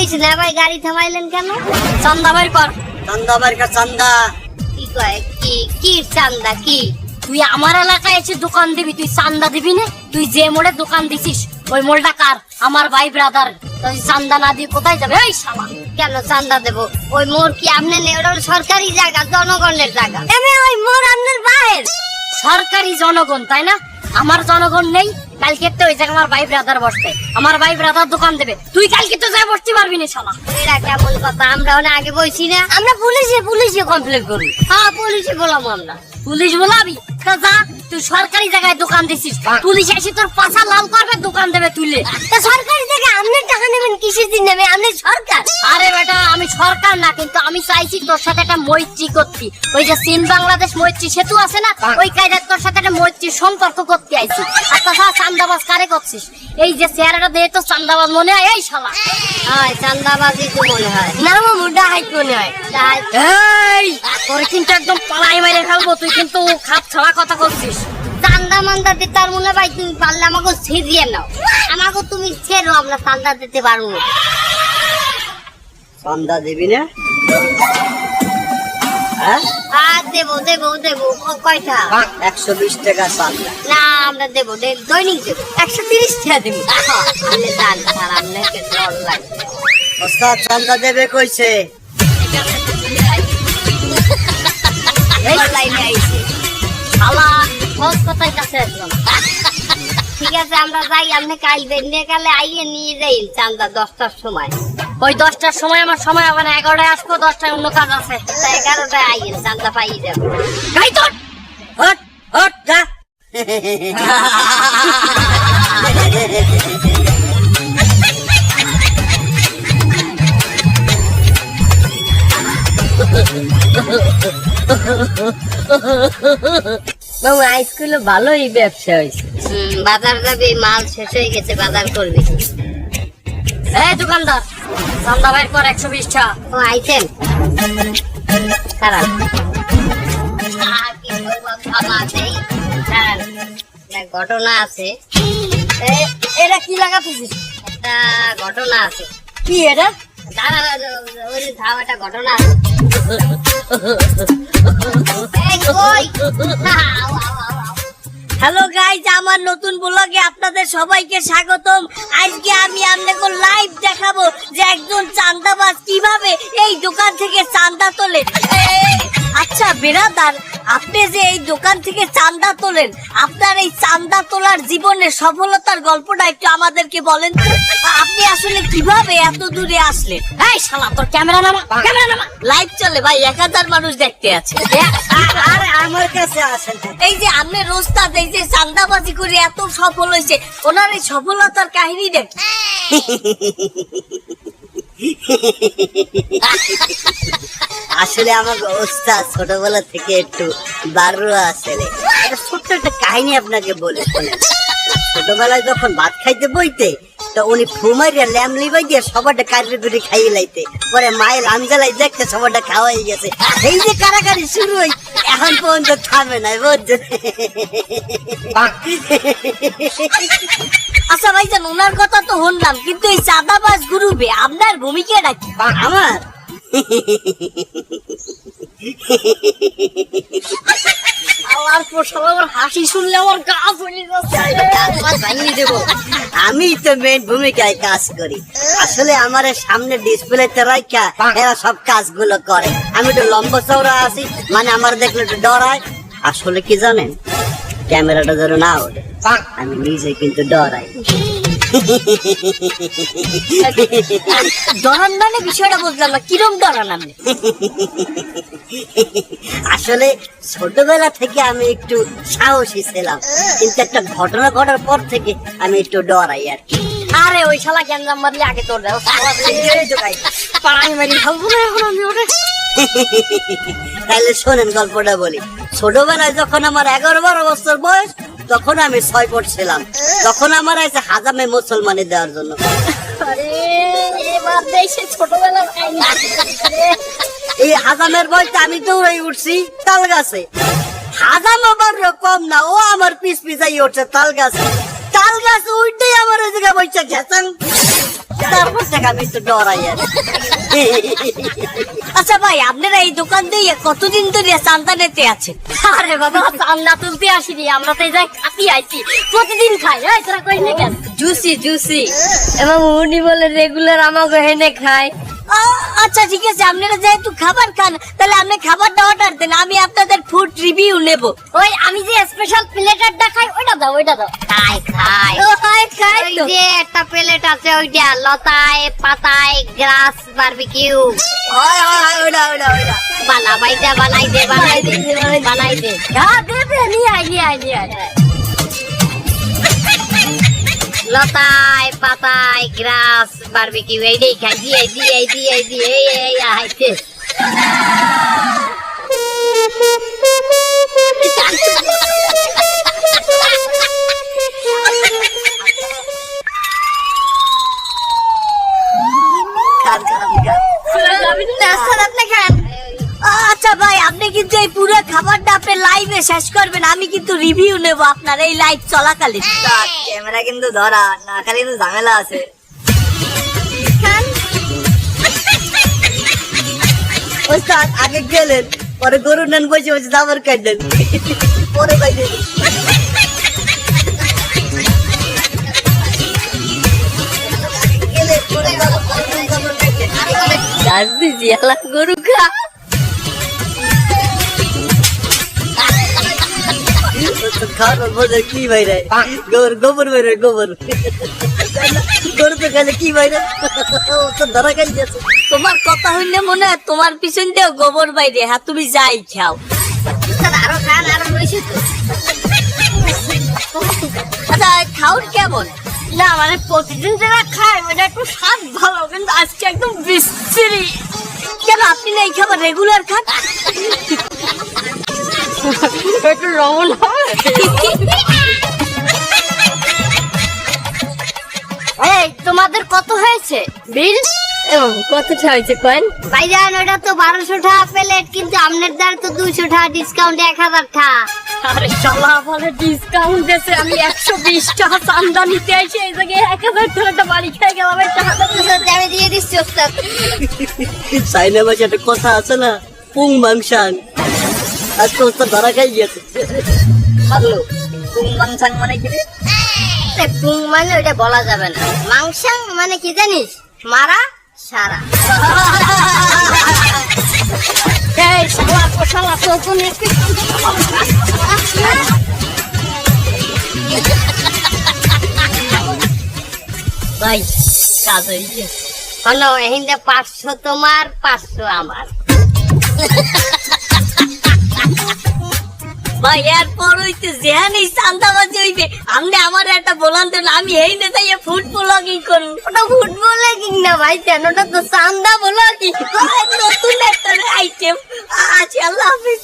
কিছু না ভাই, গাড়ি থামাইলেন কেন? চান্দা বের কর। চান্দা বের কর, চান্দা। কি কয়? কি চান্দা? কি তুই আমার এলাকায় এসে দোকান দিবি, তুই চান্দা দিবি না? তুই যে মোড়ে দোকান দিছিস ওই মোড়টা কার? আমার ভাই ব্রাদার। তুই চান্দা না দিয়ে কোথায় যাবে? এই শালা, কেন চান্দা দেবো? ওই মোর কি আপনার নেই? ওটা সরকারি জায়গা, জনগণের জায়গা। ওই মোড় আপনার বাইরে সরকারি জনগণ, তাই না? আমার জনগণ নেই। কালকে তো ওই জায়গায় আমার ভাই ব্রাদার বসতে, আমার ভাই ব্রাদার দোকান দেবে, তুই কালকে তো যাই বসতে পারবি না শালা। এরা কেমন কথা? আমরা অনেক আগে বলছি না। আমরা পুলিশে কমপ্লেন করবি। হ্যাঁ, পুলিশে বললাম আমরা। পুলিশ বলাবি? তা যা, তুই সরকারি জায়গায় দোকান দিছিস, পুলিশ এসে তোর পাছা লাল করবে, দোকান দেবে তুলে। তা সরকারি জায়গায় আপনি টাকা নেবেন কিসের দিন নেবে? আপনি সরকার। আরে বেটা, আমি সরকার না, কিন্তু আমি চাইছি তোর সাথে একটা মৈত্রী করতে। ওই যে চীন বাংলাদেশ মৈত্রী সেতু আছে না, ওই কায়দায় তোর সাথে একটা মৈত্রীর সম্পর্ক করতে আইছি। আর তাছাড়া চান্দাবাজ কারে করছিস? এই যে চেহারাটা দিয়ে তো চান্দাবাজ মনে হয়। এই শালা, হয় চান্দাবাজি তো মনে হয়। না মুডা হাইট মনে হয়। এই তোর কিন্তু একদম পালাই মেরে ফেলবো, তুই কিন্তু খাপ ছাড়া কথা বলছিস। চান্দা মান্দা দিতে আর মনে ভাই, তুমি পারলে আমাকে ছিড়িয়ে নাও। আমাকে তুমি ছেড়ো, আমরা চান্দা দিতে পারবো না। চান্দা দিবি না? হ্যাঁ, আর দেবো দেবো দেবো। কয়টা? 120 টাকা চান্দা। না, আমরা দেবো, দৈনিক দেবো। 130 টাকা দিবি। আপনি চান স্যার, আপনাকে ডর লাগবে। ওস্তাদ চান্দা দেবে কইছে। এই লাইনে আইছে। শালা সহজ কথাই কাছে আসলাম। ঠিক আছে, আমরা যাই। আপনি কাল বেরিয়ে গেলে আইয়ে নিয়ে যাই চান্দা 10টার সময়। ওই 10টার সময় আমার সময় হবে না, 11টায় আসবো, 10টায় অন্য কাজ আছে। 11টায় আইয়েন, চান্দা পাই যাবো। গাই তোর হট হট যা। বাবু স্কুলে ভালোই ব্যবসা হয়েছে। বাজার যাবে, মাল শেষ হয়ে গেছে, বাজার করবি। এই দোকানদার, চান্দা বাইর কর 120 টাকা। ও আইছেন, খারাপ। কি বলবো, ক্ষমা চাই। দাঁড়ান, একটা ঘটনা আছে। এটা কি লাগাতেছিস? একটা ঘটনা আছে। কি এটা? দাঁড়ান, ওই যে ধাও, একটা ঘটনা আছে। এই কই? আও, আও, আও, আও। হ্যালো গাইজ, আমার নতুন ব্লগে আপনাদের সবাইকে স্বাগতম। আজকে আমি আপনাকে লাইভ দেখাবো যে একজন চান্দাবাজ কিভাবে এই দোকান থেকে চান্দা তোলে। আচ্ছা বেরাদার, আপনি যে এই দোকান থেকে চান্দা তোলেন, আপনার এই চান্দা তোলার জীবনের সফলতার গল্পটা একটু আমাদেরকে বলেন তো। আপনি আসলে কিভাবে এত দূরে আসলেন? এই শালা, তোর ক্যামেরা নামা, ক্যামেরা নামা। লাইভ চলে ভাই, 1000 মানুষ দেখতে আছে। আরে আমার কাছে আসেন। এই যে আপনি রোস্তাদ, এই যে চান্দাবাজি করে এত সফল হয়েছে, ওনার এই সফলতার কাহিনী দেখ। আসলে আমার ওস্তাদ ছোটবেলা থেকে একটু বারুয়া আছে রে। একটা ছোট্ট একটা কাহিনী আপনাকে বলে শোনেন। ছোটবেলায় যখন ভাত খাইতে বইতে, তো উনি ফুমাইয়া ল্যাম লিবাই দিয়ে সবারটা কাটে করে খাইয়ে লাইতে। পরে মায়ের আঞ্জালাই দেখতে সবারটা খাওয়াই গেছে। এই যে কারাকারি শুরু হই, এখন পর্যন্ত থামে নাই, বুঝছেন? আচ্ছা ভাইজান, ওনার কথা তো শুনলাম, কিন্তু এই চাঁদাবাজ গ্রুপে আপনার ভূমিকাটা কি? আমার আমার আমার হাসি শুনলে আমার গা জ্বলে যাচ্ছে। আমি তো মেন ভূমিকায় কাজ করি। আসলে আমার সামনে ডিসপ্লেতে রাখা এরা সব কাজগুলো করে। আমি একটু লম্বা চওড়া আছি, মানে আমার দেখলে একটু ডরায়। আসলে কি জানেন, ক্যামেরাটা ধরো না ওঠে, আমি নিজে কিন্তু ডরাই। ডরান মানে বিষয়টা বুঝলাম না, কিরম ডরান আপনি? আসলে ছোটবেলা থেকে আমি একটু সাহসী ছিলাম, কিন্তু একটা ঘটনা ঘটার পর থেকে আমি একটু ডরাই আর কি। আরে ওই শালা গ্যাঞ্জাম মারলে আগে তোর দেও, পাড়াই মারি ফেলবো না এখন আমি ওরে। তাইলে শোনেন গল্পটা বলি। ছোটবেলায় যখন আমার 11-12 বছর বয়স, তখন আমি 6 পড়ছিলাম। তখন আমার আছে হাজামে মুসলমানি দেওয়ার জন্য। আরে এবার দেশে ছোটবেলা খাইনি। এই হাজামের বয়সে আমি দৌড়াই উঠছি তাল গাছে। হাজাম আবার কম না, ও আমার পিছ পিছাই উঠছে তাল গাছে। তাল গাছ উঠতেই আমার ওই যে থেকে বইছে ঘেসান তারপর থেকে আমি একটু ডরাই আর আচ্ছা ভাই আপনারা এই দোকান দিয়ে কতদিন ধরে চান্দা নিতে আছেন? আরে বাবা চান্দা তুলতে আসিনি, আমরা তো এই জায়গায় খাতি আইছি, প্রতিদিন খাই। এই তোরা কই না কেন? Juicy juicy. এবং উনি বলে রেগুলার আমাকে হেনে খায়। আচ্ছা ঠিক আছে, আপনারা যেহেতু খাবার খান তাহলে আপনি খাবারটা অর্ডার দেন, আমি আপনাদের ফুড রিভিউ নেব। ওই আমি যে স্পেশাল প্লেটারটা খাই ওটা দাও, ওইটা দাও। খাই খাই ও খাই খাই ওই তো। যে একটা প্লেট আছে ওইটা লতায় পাতায় গ্রাস বারবিকিউ। হয় হয় হয় ওটা ওটা ওটা বানাই দে বানাই দে বানাই দে বানাই দে। হ্যাঁ দে দে, নিয়ে আয় নিয়ে আয় নিয়ে আয়। লতায় পাতায় গ্রাস বারবিকিউ এইটাই খাই। দিয়ে দিয়ে দিয়ে দিয়ে এই আইতে খান খান খান আপনি খান। আচ্ছা ভাই আপনি কিন্তু এই পুরো খাবারটা আপনি লাইভে শেষ করবেন, আমি কিন্তু রিভিউ নেব আপনার এই লাইভ চলাকালীন। ক্যামেরা কিন্তু ধরা না, খালি কিন্তু ঝামেলা আছে। ওস্তাদ আগে গেলেন, পরে গরু নেন বসে বসে জাবর কাটলেন, পরে বাইরে গরু খা খাওয়ার বোঝে কি বাইরে গোবর গোবর বাইরে গোবর গরু তো গেলে কি বাইরে তো ধরা খাই গেছে। তোমার কথা হইলে মনে হয় তোমার পিছন দিয়ে গোবর বাইরে। হ্যাঁ তুমি যাই খাও। আরো খান আরো রয়েছে তো। আচ্ছা খাওয়ার কেমন? না মানে প্রতিদিন যারা খায় ওটা একটু স্বাদ ভালো, কিন্তু আজকে একদম বিশ্রী। কেন আপনি না এই খাবার রেগুলার খান? একটু লবণ হয়। এই তোমাদের কত হয়েছে বিল? কতটা হয়েছে কয়েন? ভাইজান ওটা তো 1200 টাকা প্লেট, কিন্তু আপনার দ্বারা তো 200 টাকা ডিসকাউন্ট 1000 টাকা। আরে শালা বলে ডিসকাউন্ট দিয়েছে, আমি 120 টাকা চান্দা নিতে আইছি, এই জায়গায় 1000 টাকা বাড়ি খেয়ে গেলাম। এই টাকাটা আমি দিয়ে দিচ্ছি ওস্তাদ। সাইনা মাঝে একটা কথা আছে না, পুং মাংসাং, আজকে ওস্তাদ ধরা খাই গেছে। ভালো। পুং মাংসাং মানে কি রে? পুং মানে ওটা বলা যাবে না। মাংসাং মানে কি জানিস? মারা সারা। এই শালা শালা তো তুমি ভাই কাজ হয়ে গেছে। হলো এহিন্দে 500 তোমার 500 আমার। ভাই এরপর হইতে যেহানি চান্দাবাজি হইবে, আপনি আমার একটা বলান দেন, আমি এই না তাই ফুড ব্লগিং করব। ওটা ফুটবলে কিং না ভাই, কেন ওটা তো চান্দা বলো কি নতুন একটা আইটেম। আচ্ছা আল্লাহ হাফিজ।